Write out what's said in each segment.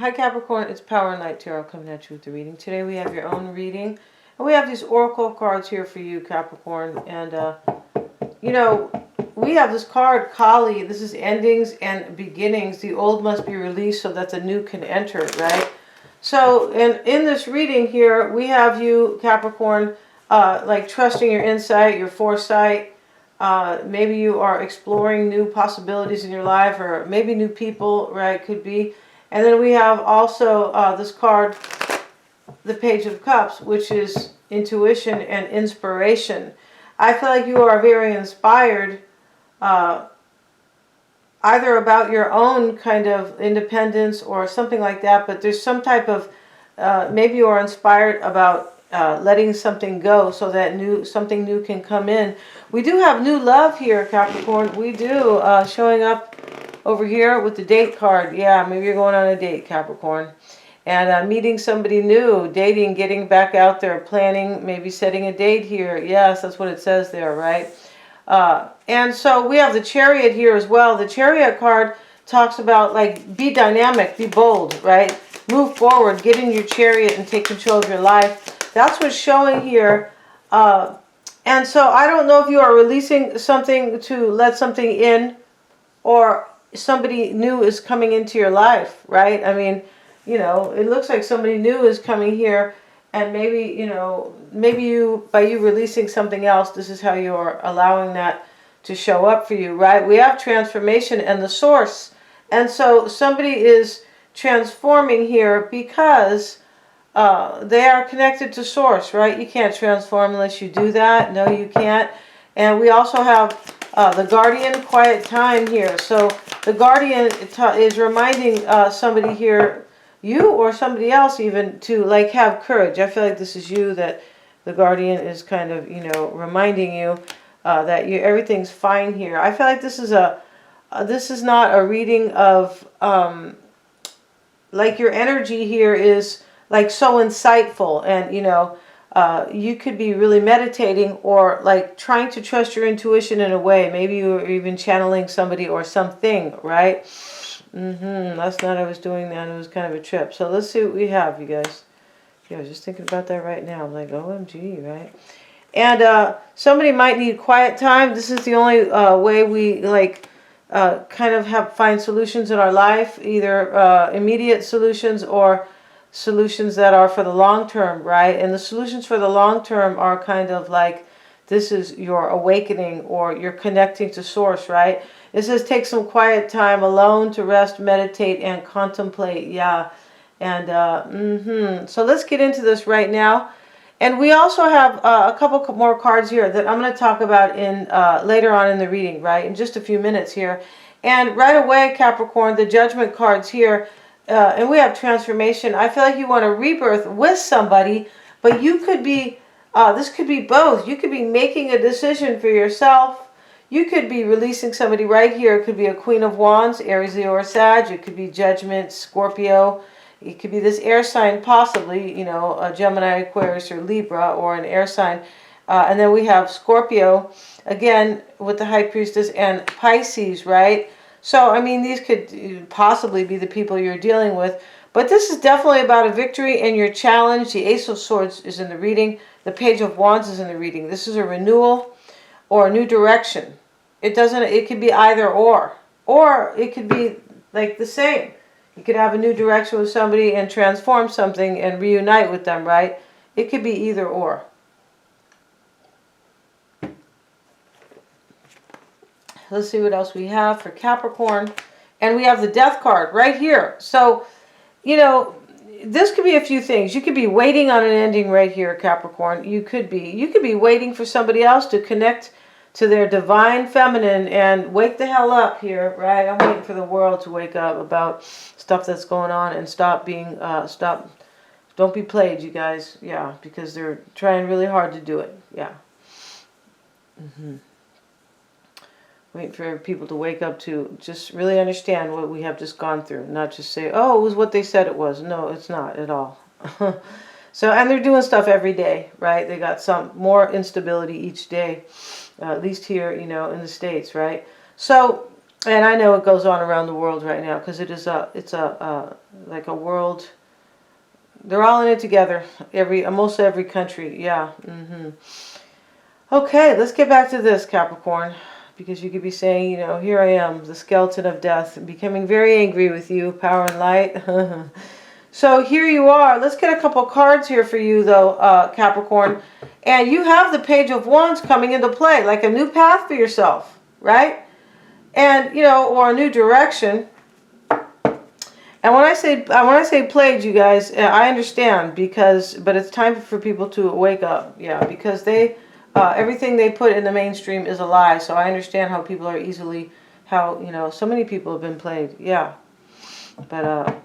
Hi Capricorn, it's Power and Light Tarot coming at you with the reading. Today we have your own reading. And we have these oracle cards here for you, Capricorn. And, you know, we have this card, Kali. This is endings and beginnings. The old must be released so that the new can enter, right? So, in this reading here, we have you, Capricorn, like trusting your insight, your foresight. Maybe you are exploring new possibilities in your life, or maybe new people, right? Could be. And then we have also this card, the Page of Cups, which is intuition and inspiration. I feel like you are very inspired, either about your own kind of independence or something like that, but there's some type of, maybe you are inspired about letting something go so that something new can come in. We do have new love here, Capricorn. We do, showing up over here with the date card. Yeah, maybe you're going on a date, Capricorn. And meeting somebody new, dating, getting back out there, planning, maybe setting a date here. Yes, that's what it says there, right? And so we have the Chariot here as well. The Chariot card talks about, like, be dynamic, be bold, right? Move forward, get in your chariot and take control of your life. That's what's showing here. And so I don't know if you are releasing something to let something in, or somebody new is coming into your life, right? I mean, you know, it looks like somebody new is coming here, and maybe, you know, maybe you, by you releasing something else, this is how you're allowing that to show up for you, right? We have transformation and the source. And so somebody is transforming here because they are connected to source, right? You can't transform unless you do that. No, you can't. And we also have the Guardian, quiet time here. So the Guardian is reminding somebody here, you or somebody else even, to, like, have courage. I feel like this is you, that the Guardian is kind of, you know, reminding you that everything's fine here. I feel like this is not a reading of, like, your energy here is, like, so insightful, and, you know, you could be really meditating, or like trying to trust your intuition in a way. Maybe you're even channeling somebody or something, right? Last night I was doing that. It was kind of a trip. So let's see what we have, you guys. Yeah, I was just thinking about that right now. I'm like, OMG, right? And somebody might need quiet time. This is the only way we, like, kind of find solutions in our life, either immediate solutions or solutions that are for the long term, right? And the solutions for the long term are kind of like, this is your awakening, or you're connecting to source, right? It says take some quiet time alone to rest, meditate, and contemplate. Yeah. And so let's get into this right now. And we also have a couple more cards here that I'm going to talk about in later on in the reading, right? In just a few minutes here. And right away, Capricorn, the Judgment cards here. And we have transformation. I feel like you want a rebirth with somebody, but you could be, this could be both. You could be making a decision for yourself. You could be releasing somebody right here. It could be a Queen of Wands, Aries, Leo, or Sag. It could be Judgment, Scorpio. It could be this air sign, possibly, you know, a Gemini, Aquarius, or Libra, or an air sign. And then we have Scorpio, again, with the High Priestess, and Pisces, right? So, I mean, these could possibly be the people you're dealing with. But this is definitely about a victory and your challenge. The Ace of Swords is in the reading. The Page of Wands is in the reading. This is a renewal or a new direction. It could be either or. Or it could be like the same. You could have a new direction with somebody and transform something and reunite with them, right? It could be either or. Let's see what else we have for Capricorn. And we have the Death card right here. So, you know, this could be a few things. You could be waiting on an ending right here, Capricorn. You could be waiting for somebody else to connect to their divine feminine and wake the hell up here, right? I'm waiting for the world to wake up about stuff that's going on and stop being, don't be played, you guys. Yeah, because they're trying really hard to do it. Yeah. Waiting for people to wake up to just really understand what we have just gone through. Not just say, oh, it was what they said it was. No, it's not at all. So, and they're doing stuff every day, right? They got some more instability each day, at least here, you know, in the States, right? So And I know it goes on around the world right now because it's like a world. They're all in it together. Most every country. Yeah. Okay, let's get back to this, Capricorn, because you could be saying, here I am, the skeleton of death, becoming very angry with you, power and light. So here you are. Let's get a couple cards here for you, though, Capricorn. And you have the Page of Wands coming into play, like a new path for yourself, right? And, or a new direction. And when I say played, you guys, I understand but it's time for people to wake up. Yeah, because everything they put in the mainstream is a lie. So I understand how people are so many people have been played. Yeah. But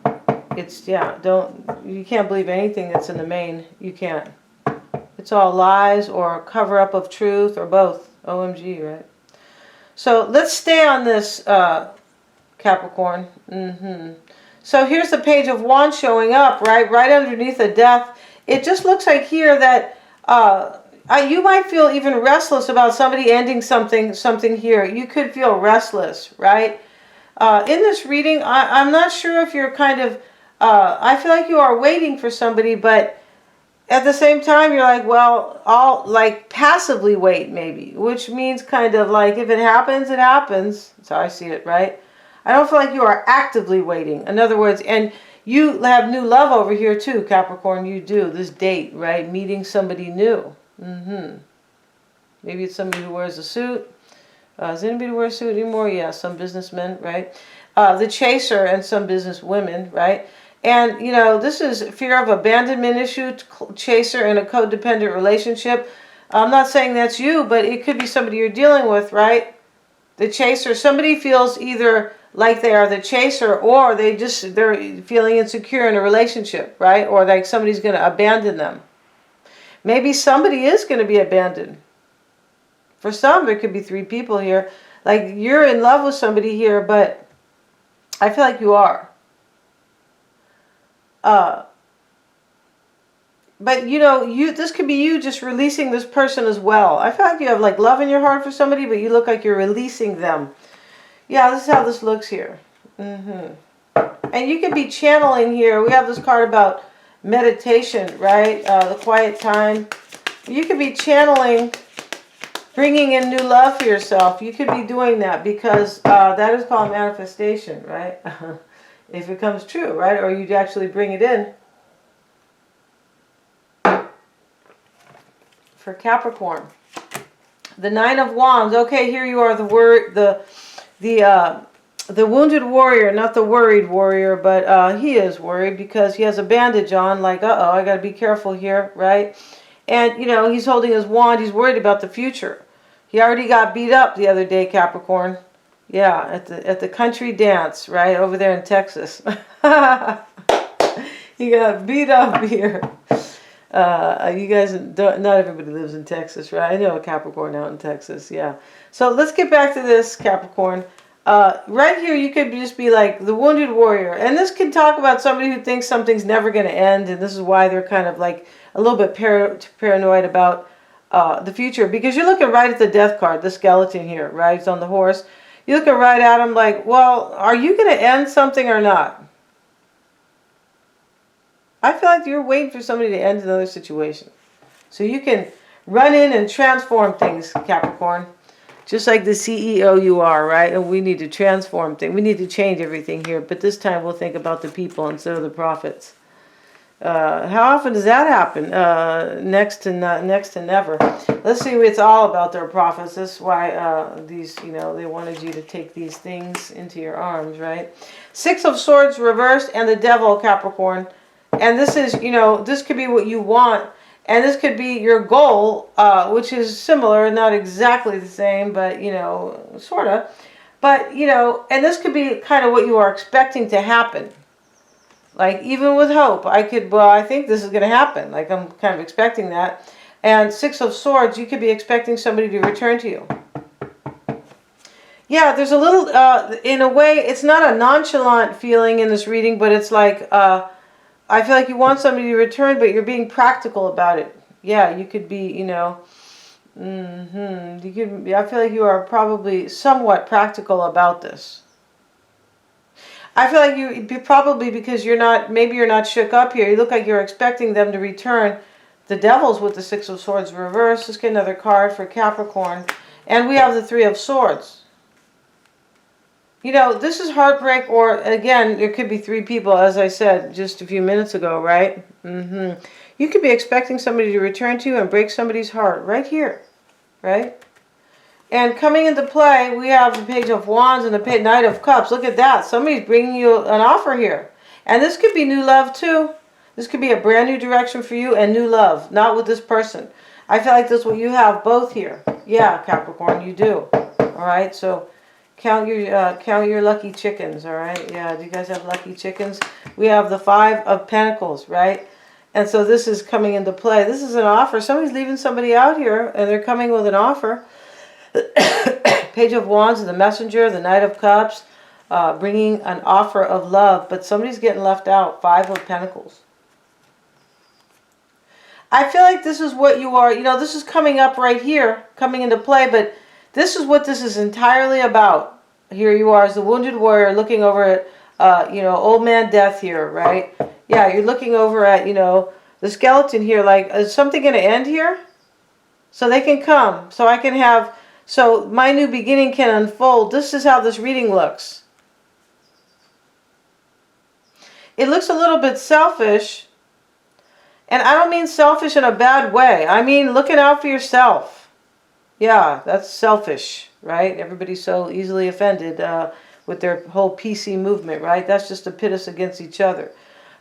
you can't believe anything that's in the main. You can't. It's all lies or cover up of truth or both. OMG, right? So let's stay on this, Capricorn. So here's the Page of Wands showing up, right underneath the death. It just looks like here that you might feel even restless about somebody ending something here. You could feel restless, right? In this reading, I'm not sure if you're kind of, I feel like you are waiting for somebody, but at the same time, you're like, well, I'll like passively wait maybe, which means kind of like if it happens, it happens. That's how I see it, right? I don't feel like you are actively waiting. In other words, and you have new love over here too, Capricorn. You do. This date, right? Meeting somebody new. Maybe it's somebody who wears a suit. Does anybody wear a suit anymore? Yeah, some businessmen, right? The Chaser and some business women, right? And, this is fear of abandonment issue, Chaser, in a codependent relationship. I'm not saying that's you, but it could be somebody you're dealing with, right? The Chaser, somebody feels either like they are the chaser or they're feeling insecure in a relationship, right? Or like somebody's going to abandon them. Maybe somebody is going to be abandoned. For some, there could be 3 people here. Like you're in love with somebody here, but I feel like you are. But this could be you just releasing this person as well. I feel like you have like love in your heart for somebody, but you look like you're releasing them. Yeah, this is how this looks here. And you could be channeling here. We have this card about meditation, right? The quiet time. You could be channeling, bringing in new love for yourself. You could be doing that because that is called manifestation, right? If it comes true, right? Or you actually bring it in. For Capricorn, the Nine of Wands. Okay, here you are, the wounded warrior, not the worried warrior, but he is worried because he has a bandage on. Like, I got to be careful here, right? And he's holding his wand. He's worried about the future. He already got beat up the other day, Capricorn. Yeah, at the country dance, right over there in Texas. He got beat up here. You guys not everybody lives in Texas, right? I know a Capricorn out in Texas, yeah. So let's get back to this, Capricorn. Right here, you could just be like the wounded warrior. And this can talk about somebody who thinks something's never going to end. And this is why they're kind of like a little bit paranoid about the future. Because you're looking right at the death card, the skeleton here, right? It's on the horse. You're looking right at him like, well, are you going to end something or not? I feel like you're waiting for somebody to end another situation. So you can run in and transform things, Capricorn. Just like the CEO you are, right? And we need to transform things. We need to change everything here. But this time we'll think about the people instead of the prophets. How often does that happen? Next to never. Let's see what it's all about, their prophets. That's why they wanted you to take these things into your arms, right? 6 of Swords reversed and the Devil, Capricorn. And this is, this could be what you want. And this could be your goal, which is similar, not exactly the same, but, sort of. But, and this could be kind of what you are expecting to happen. Like, even with hope, I think this is going to happen. Like, I'm kind of expecting that. And 6 of Swords, you could be expecting somebody to return to you. Yeah, there's a little, in a way, it's not a nonchalant feeling in this reading, but it's like, I feel like you want somebody to return, but you're being practical about it. Yeah, you could be, You could, I feel like you are probably somewhat practical about this. I feel like you probably, because you're not, maybe you're not shook up here. You look like you're expecting them to return. The Devil's with the Six of Swords reversed. Let's get another card for Capricorn. And we have the Three of Swords. You know, this is heartbreak, or again, there could be three people, as I said just a few minutes ago, right? You could be expecting somebody to return to you and break somebody's heart right here, right? And coming into play, we have the Page of Wands and the Knight of Cups. Look at that. Somebody's bringing you an offer here. And this could be new love too. This could be a brand new direction for you and new love, not with this person. I feel like this is what you have both here. Yeah, Capricorn, you do. All right, so count your lucky chickens, all right? Yeah, do you guys have lucky chickens? We have the Five of Pentacles, right? And so this is coming into play. This is an offer. Somebody's leaving somebody out here, and they're coming with an offer. Page of Wands, the Messenger, the Knight of Cups, bringing an offer of love. But somebody's getting left out. Five of Pentacles. I feel like this is what you are. You know, this is coming up right here, coming into play, but this is what this is entirely about. Here you are as the wounded warrior looking over at, you know, old man death here, right? Yeah, you're looking over at, you know, the skeleton here. Like, is something going to end here? So they can come. So I can have, so my new beginning can unfold. This is how this reading looks. It looks a little bit selfish. And I don't mean selfish in a bad way. I mean looking out for yourself. Yeah, that's selfish, right? Everybody's so easily offended with their whole PC movement, right? That's just to pit us against each other.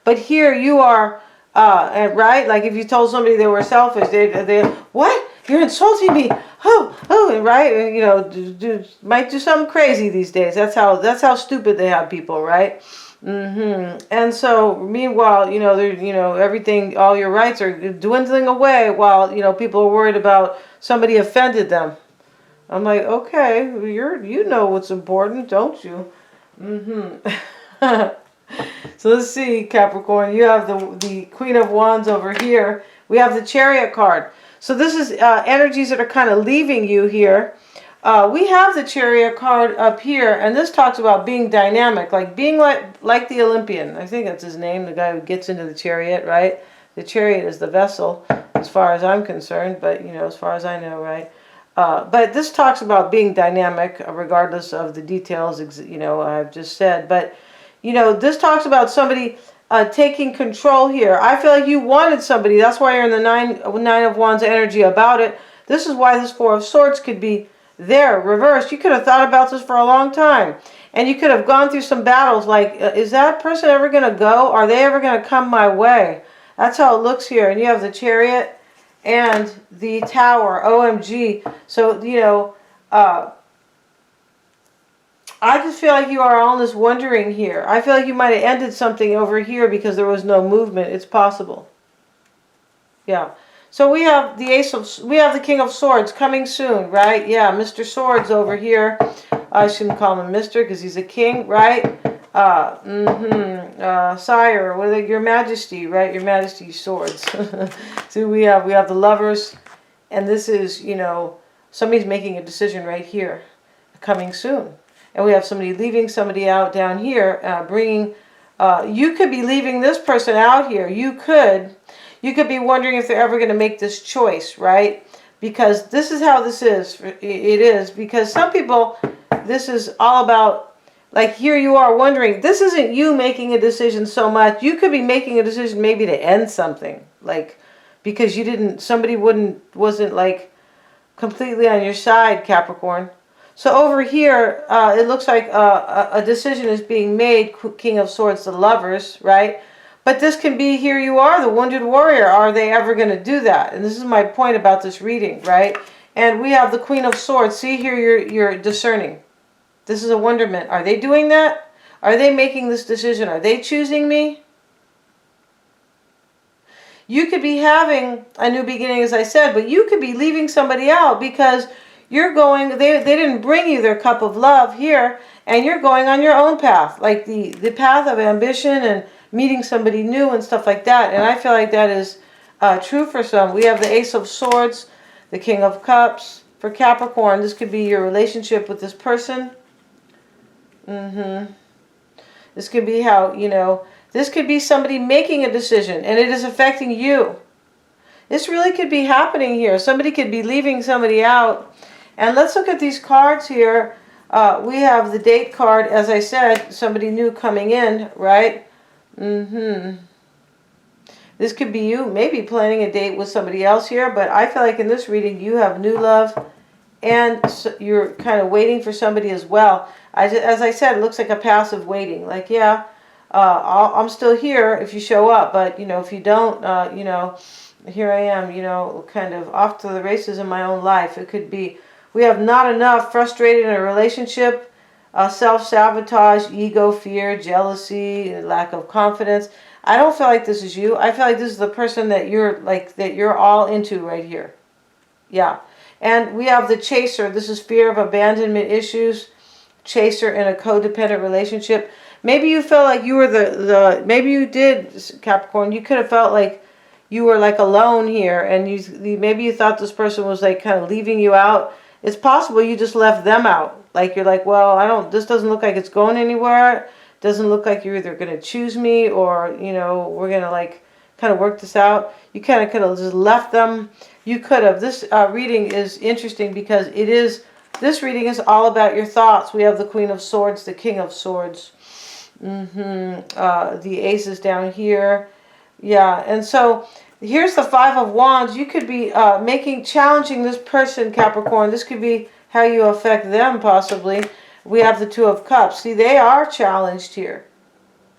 But here you are, right? Like if you told somebody they were selfish, they what? You're insulting me. Oh, right? You know, might do something crazy these days. That's how stupid they have people, right? And so, meanwhile, you know, everything, all your rights are dwindling away while, you know, people are worried about somebody offended them. I'm like, okay, you know what's important, don't you? So let's see, Capricorn. You have the Queen of Wands over here. We have the Chariot card. So this is energies that are kind of leaving you here. We have the Chariot card up here, and this talks about being dynamic, like being like the Olympian. I think that's his name, the guy who gets into the chariot, right? The chariot is the vessel, as far as I'm concerned, but, you know, as far as I know, right? But this talks about being dynamic, regardless of the details, you know, I've just said. But, you know, this talks about somebody taking control here. I feel like you wanted somebody. That's why you're in the Nine of Wands energy about it. This is why this Four of Swords could be there, reversed. You could have thought about this for a long time. And you could have gone through some battles like, is that person ever going to go? Are they ever going to come my way? That's how it looks here. And you have the Chariot and the Tower. OMG. So, you know, I just feel like you are on this wondering here. I feel like you might have ended something over here because there was no movement. It's possible. Yeah. So we have the we have the King of Swords coming soon, right? Yeah, Mr. Swords over here. I shouldn't call him Mr. because he's a king, right? Sire, Your Majesty, right? Your Majesty's Swords. So we have the Lovers, and this is, you know, somebody's making a decision right here, coming soon. And we have somebody leaving somebody out down here, bringing, you could be leaving this person out here. You could be wondering if they're ever going to make this choice, right? Because this is how this is. It is because some people, this is all about, like here you are wondering, this isn't you making a decision so much. You could be making a decision maybe to end something, like because you didn't, somebody wasn't like completely on your side, Capricorn. So over here, it looks like a decision is being made, King of Swords, the Lovers, right? But this can be, here you are, the wounded warrior. Are they ever going to do that? And this is my point about this reading, right? And we have the Queen of Swords. See here, you're discerning. This is a wonderment. Are they doing that? Are they making this decision? Are they choosing me? You could be having a new beginning, as I said, but you could be leaving somebody out because you're going, they didn't bring you their cup of love here, and you're going on your own path, like the path of ambition and meeting somebody new and stuff like that. And I feel like that is true for some. We have the Ace of Swords, the King of Cups. For Capricorn, this could be your relationship with this person. This could be how, this could be somebody making a decision and it is affecting you. This really could be happening here. Somebody could be leaving somebody out. And let's look at these cards here. We have the date card, as I said, somebody new coming in, right? This could be you maybe planning a date with somebody else here, but I feel like in this reading you have new love and you're kind of waiting for somebody as well. As I said, it looks like a passive waiting. Like, yeah, I'm still here if you show up, but, if you don't, here I am, kind of off to the races in my own life. It could be we have not enough, frustrated in a relationship, self-sabotage, ego, fear, jealousy, lack of confidence. I don't feel like this is you. I feel like this is the person that you're all into right here. Yeah. And we have the chaser. This is fear of abandonment issues. Chaser in a codependent relationship. Maybe you felt like you were maybe you did, Capricorn. You could have felt like you were like alone here, and maybe you thought this person was like kind of leaving you out. It's possible you just left them out. Like you're like, well, this doesn't look like it's going anywhere. Doesn't look like you're either going to choose me or, we're going to like kind of work this out. You kind of could have just left them. You could have. This reading is interesting because this reading is all about your thoughts. We have the Queen of Swords, the King of Swords. The aces down here. Yeah, and so here's the Five of Wands. You could be challenging this person, Capricorn. This could be how you affect them, possibly. We have the Two of Cups. See, they are challenged here.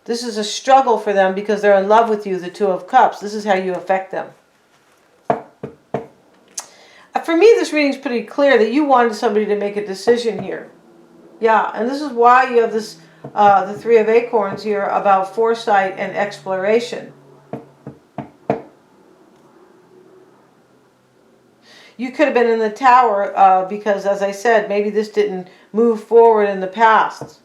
This is a struggle for them because they're in love with you, the Two of Cups. This is how you affect them. For me, this reading is pretty clear that you wanted somebody to make a decision here. Yeah, and this is why you have this, the Three of Acorns here about foresight and exploration. You could have been in the Tower because, as I said, maybe this didn't move forward in the past.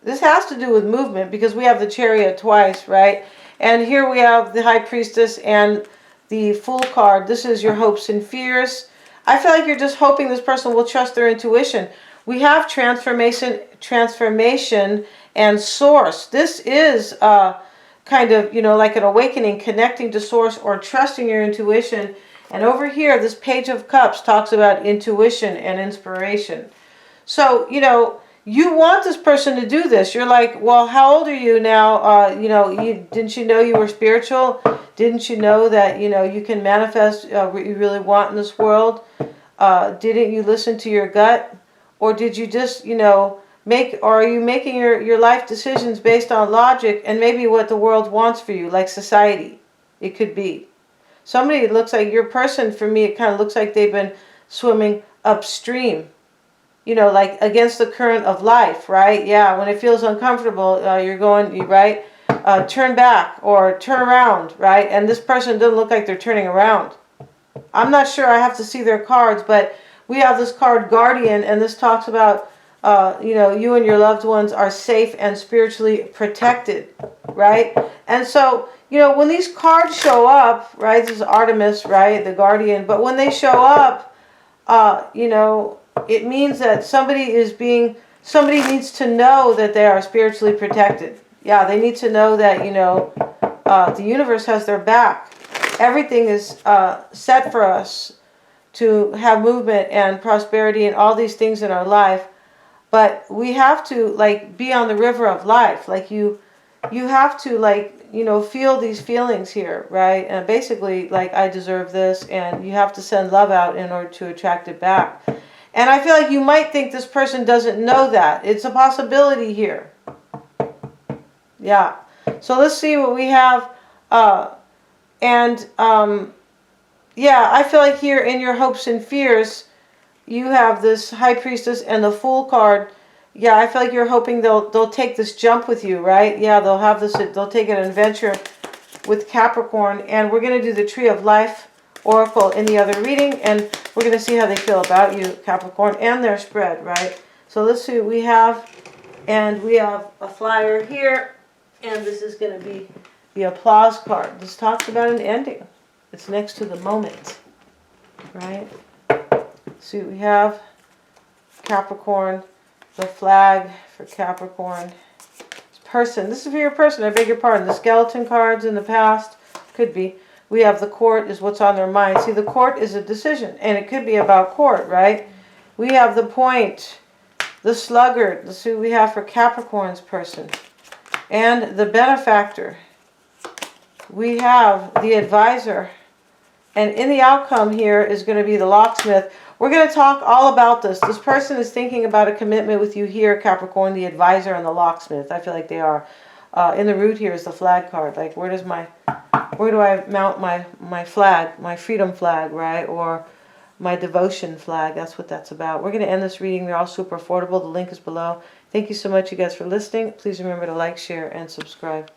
This has to do with movement because we have the Chariot twice, right? And here we have the High Priestess and the Fool card. This is your hopes and fears. I feel like you're just hoping this person will trust their intuition. We have transformation, and source. This is kind of, like an awakening, connecting to source or trusting your intuition. And over here, this Page of Cups talks about intuition and inspiration. So, you want this person to do this. You're like, well, how old are you now? Didn't you know you were spiritual? Didn't you know that, you can manifest what you really want in this world? Didn't you listen to your gut? Or did you just, or are you making your life decisions based on logic and maybe what the world wants for you, like society? It could be. Somebody, it looks like your person, for me, it kind of looks like they've been swimming upstream. Like against the current of life, right? Yeah, when it feels uncomfortable, you're going, right? Turn back or turn around, right? And this person doesn't look like they're turning around. I'm not sure, I have to see their cards, but we have this card, Guardian, and this talks about, you and your loved ones are safe and spiritually protected, right? And so, when these cards show up, right, this is Artemis, right, the Guardian, but when they show up, it means that somebody needs to know that they are spiritually protected. Yeah, they need to know that, the universe has their back. Everything is set for us to have movement and prosperity and all these things in our life. But we have to, be on the river of life. You have to, feel these feelings here, right? And basically, I deserve this, and you have to send love out in order to attract it back. And I feel like you might think this person doesn't know that. It's a possibility here. Yeah. So let's see what we have. Yeah, I feel like here in your hopes and fears, you have this High Priestess and the Fool card. Yeah, I feel like you're hoping they'll take this jump with you, right? Yeah, they'll take an adventure with Capricorn. And we're going to do the Tree of Life Oracle in the other reading, and we're going to see how they feel about you, Capricorn, and their spread, right? So let's see what we have. And we have a flyer here, and this is going to be the applause card. This talks about an ending. It's next to the moment, right? See what we have? Capricorn, the flag for Capricorn. Person, this is for your person, I beg your pardon. The skeleton cards in the past, could be. We have the court is what's on their mind. See, the court is a decision, and it could be about court, right? We have the point, the sluggard. Let's see what we have for Capricorn's person. And the benefactor. We have the advisor. And in the outcome here is going to be the locksmith. We're going to talk all about this. This person is thinking about a commitment with you here, Capricorn, the advisor and the locksmith. I feel like they are. In the root here is the flag card. Like, where do I mount my flag, my freedom flag, right? Or my devotion flag. That's what that's about. We're going to end this reading. They're all super affordable. The link is below. Thank you so much, you guys, for listening. Please remember to like, share, and subscribe.